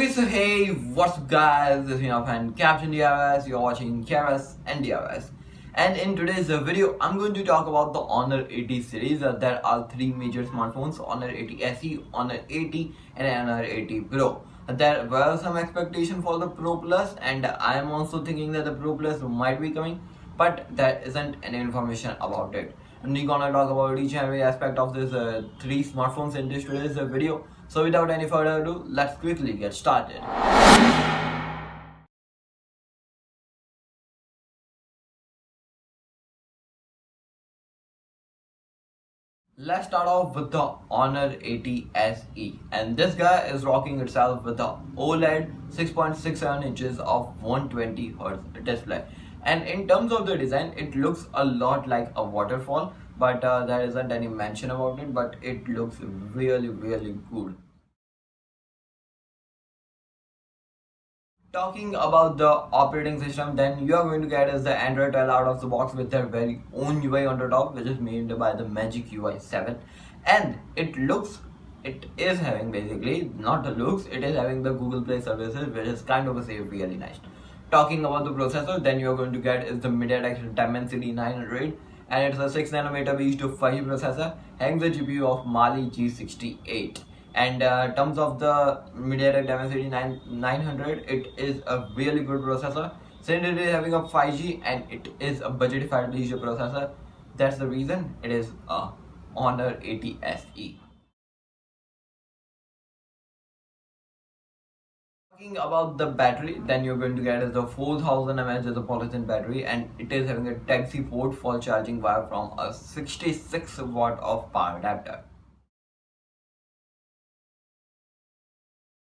Okay, so hey, what's up guys? This is your friend Captain DRS. You're watching KRS and DRS. And in today's video, I'm going to talk about the Honor 80 series. There are three major smartphones: Honor 80 SE, Honor 80, and Honor 80 Pro. There were some expectation for the Pro Plus, and I am also thinking that the Pro Plus might be coming, but there isn't any information about it. And we're gonna talk about each and every aspect of this three smartphones in this today's video. So without any further ado, let's quickly get started. Let's start off with the Honor 80 SE, and this guy is rocking itself with the OLED 6.67 inches of 120 Hz display. And in terms of the design, it looks a lot like a waterfall, but there isn't any mention about it. But it looks really good. Talking about the operating system, then you are going to get is the Android 12 out of the box with their very own UI on the top, which is made by the Magic UI 7. And it is having, basically not the looks, it is having the Google Play services, which is kind of a say really nice. Talking about the processor, then you are going to get is the MediaTek Dimensity 900, and it's a 6nm to 5G processor, having the GPU of Mali G68. And terms of the MediaTek Dimensity 900, it is a really good processor since it is having a 5G and it is a budgetified leisure processor. That's the reason it is a Honor 80 SE. Talking about the battery, then you're going to get is the 4000 mAh as a polyethylene battery, and it is having a Type-C port for charging wire from a 66 watt of power adapter.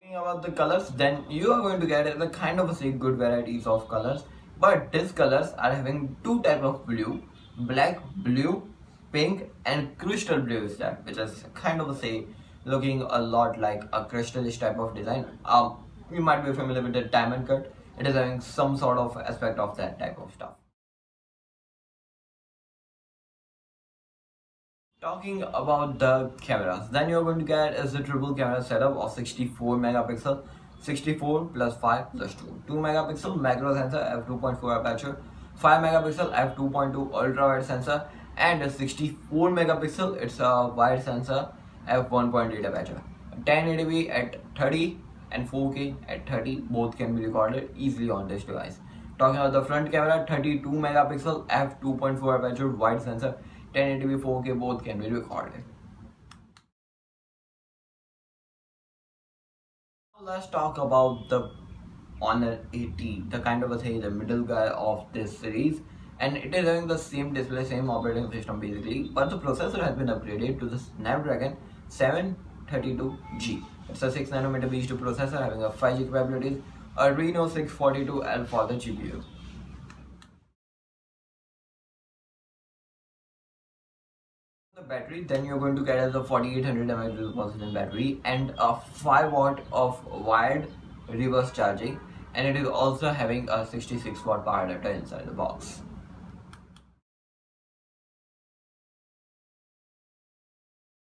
Talking about the colors, then you are going to get the kind of a say good varieties of colors, but these colors are having two type of blue: black, blue, pink, and crystal blue step, which is kind of a say looking a lot like a crystallish type of design. You might be familiar with the diamond cut. It is having some sort of aspect of that type of stuff. Talking about the cameras, then you're going to get is the triple camera setup of 64 megapixel, 64 plus 5 plus 2, 2 megapixel macro sensor f2.4 aperture, 5 megapixel f2.2 ultra wide sensor, and a 64 megapixel it's a wide sensor f1.8 aperture. 1080p at 30 and 4K at 30 both can be recorded easily on this device. Talking about the front camera, 32 megapixel f2.4 aperture wide sensor, 1080p 4K both can be recorded. Now let's talk about the Honor 80, the kind of a say the middle guy of this series, and it is having the same display, same operating system basically, but the processor has been upgraded to the Snapdragon 732G. It's a 6nm B2 processor having a 5G capabilities, Adreno 642L for the GPU. The battery, then you're going to get as a 4800 mAh polyethylene battery and a 5 watt of wired reverse charging, and it is also having a 66 watt power adapter inside the box.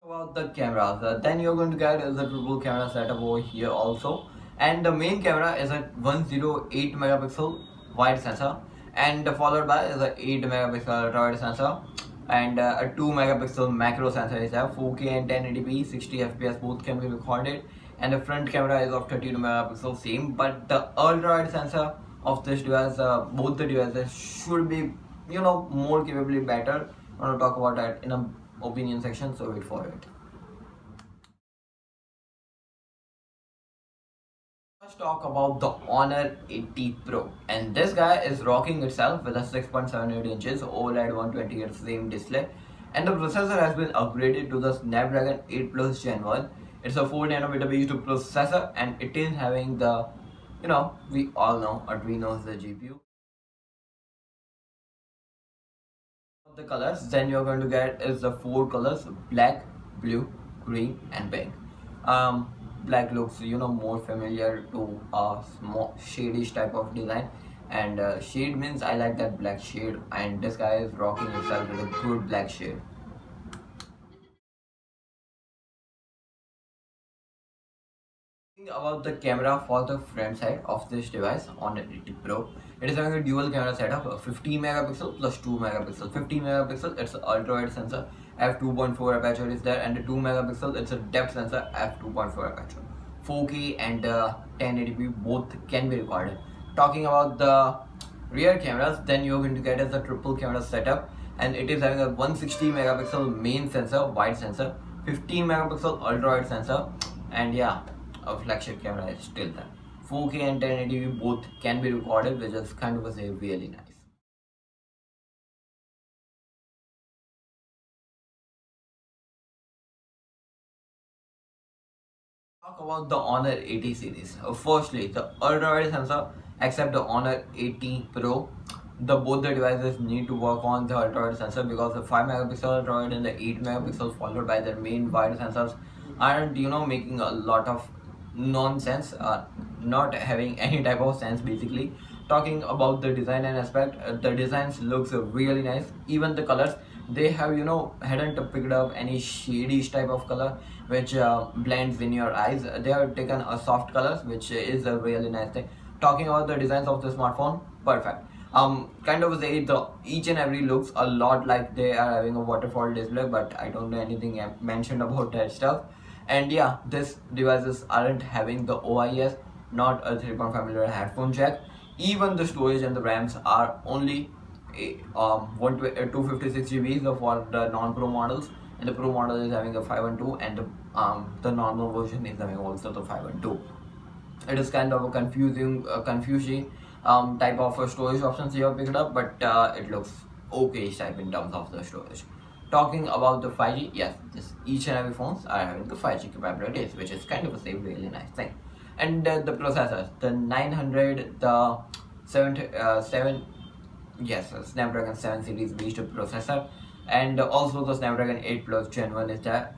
About the cameras, then you're going to get is a triple camera setup over here also, and the main camera is a 108 megapixel wide sensor, and followed by is a 8 megapixel ultra wide sensor, and a 2 megapixel macro sensor is there. 4K and 1080p 60 fps both can be recorded, and the front camera is of 32 megapixel same, but the ultra wide sensor of this device, both the devices should be more capably better. I want to talk about that in a opinion section, so wait for it. Let's talk about the Honor 80 Pro, and this guy is rocking itself with a 6.78 inches OLED 120Hz same display, and the processor has been upgraded to the Snapdragon 8 Plus Gen 1. It's a 4nm B2 processor, and it is having the, we all know Adreno is the GPU. The colors, then you're going to get is the four colors: black, blue, green, and pink. Black looks more familiar to a small shadish type of design, and shade means I like that black shade, and this guy is rocking himself with a good black shade. About the camera for the front side of this device on the 80 Pro. It is having a dual camera setup, 15 megapixel plus 2 megapixel. 15 megapixel, it's an ultra wide sensor, f2.4 aperture is there, and the 2 megapixel, it's a depth sensor, f2.4 aperture. 4K and 1080p both can be recorded. Talking about the rear cameras, then you're going to get as a triple camera setup, and it is having a 160 megapixel main sensor, wide sensor, 15 megapixel ultra wide sensor, and yeah, a flagship camera is still there. 4K and 1080p both can be recorded, which is kind of a say really nice. Talk about the Honor 80 series. Firstly, the ultra wide sensor, except the Honor 80 Pro, the both the devices need to work on the ultra wide sensor because the 5 megapixel ultra wide and the 8 megapixel followed by their main wide sensors aren't making a lot of nonsense, not having any type of sense basically. Talking about the design and aspect, the designs looks really nice. Even the colors, they have hadn't picked up any shady type of color which blends in your eyes. They have taken a soft colors, which is a really nice thing. Talking about the designs of the smartphone, perfect. Kind of say the each and every looks a lot like they are having a waterfall display, but I don't know anything mentioned about that stuff. And yeah, these devices aren't having the OIS, not a 3.5mm headphone jack. Even the storage and the RAMs are only 256 GB for the non-pro models, and the pro model is having a 512, and the normal version is having also the 512. It is kind of a confusing type of storage options you have picked up, but it looks okay type in terms of the storage. Talking about the 5G, yes, each and every phones are having the 5G capabilities, which is kind of a same really nice thing. And the processors, the 900, the 7, yes, Snapdragon 7 series based processor, and also the Snapdragon 8 Plus Gen 1 is there.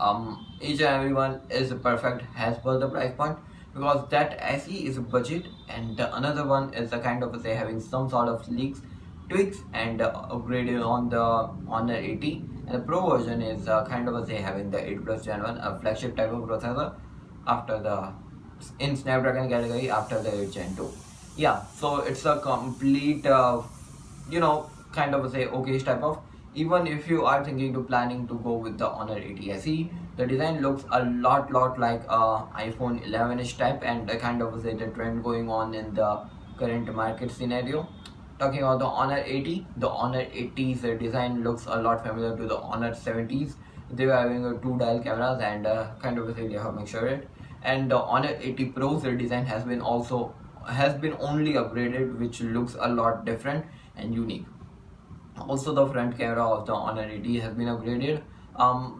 Each and every one is perfect as per the price point, because that SE is a budget, and the another one is a kind of say having some sort of leaks, tweaks, and upgraded on the Honor 80, and the Pro version is kind of say having the 8 Plus Gen 1, a flagship type of processor after the in Snapdragon category after the 8 Gen 2. Yeah, so it's a complete kind of say okay type of. Even if you are thinking to planning to go with the Honor 80 SE, the design looks a lot like iPhone 11ish type, and a kind of say the trend going on in the current market scenario. Talking about the Honor 80, the Honor 80's design looks a lot familiar to the Honor 70's. They were having two dial cameras, and kind of say they have mixed it. And the Honor 80 Pro's design has been only upgraded, which looks a lot different and unique. Also, the front camera of the Honor 80 has been upgraded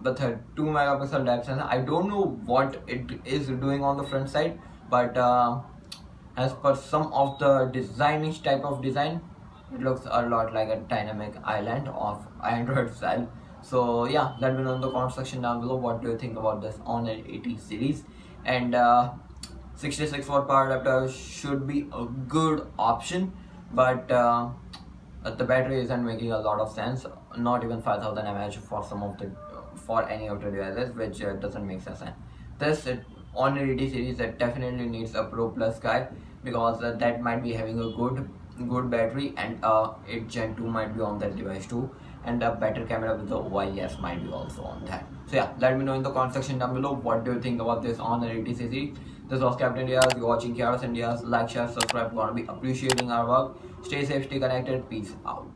with a 2 megapixel depth sensor. I don't know what it is doing on the front side, but as per some of the designish type of design, it looks a lot like a dynamic island of Android style. So yeah, let me know in the comment section down below what do you think about this Honor 80 series. And 66-watt power adapter should be a good option, but the battery isn't making a lot of sense. Not even 5000 mAh for any of the devices, which doesn't make sense. This Honor 80 series that definitely needs a Pro Plus guy, because that might be having a good battery, and 8 Gen 2 might be on that device too, and a better camera with the OIS might be also on that. So yeah, let me know in the comment section down below what do you think about this Honor 80 series. This was Captain India. You're watching Chaos India's. Like, share, subscribe. We're gonna be appreciating our work. Stay safe, stay connected. Peace out.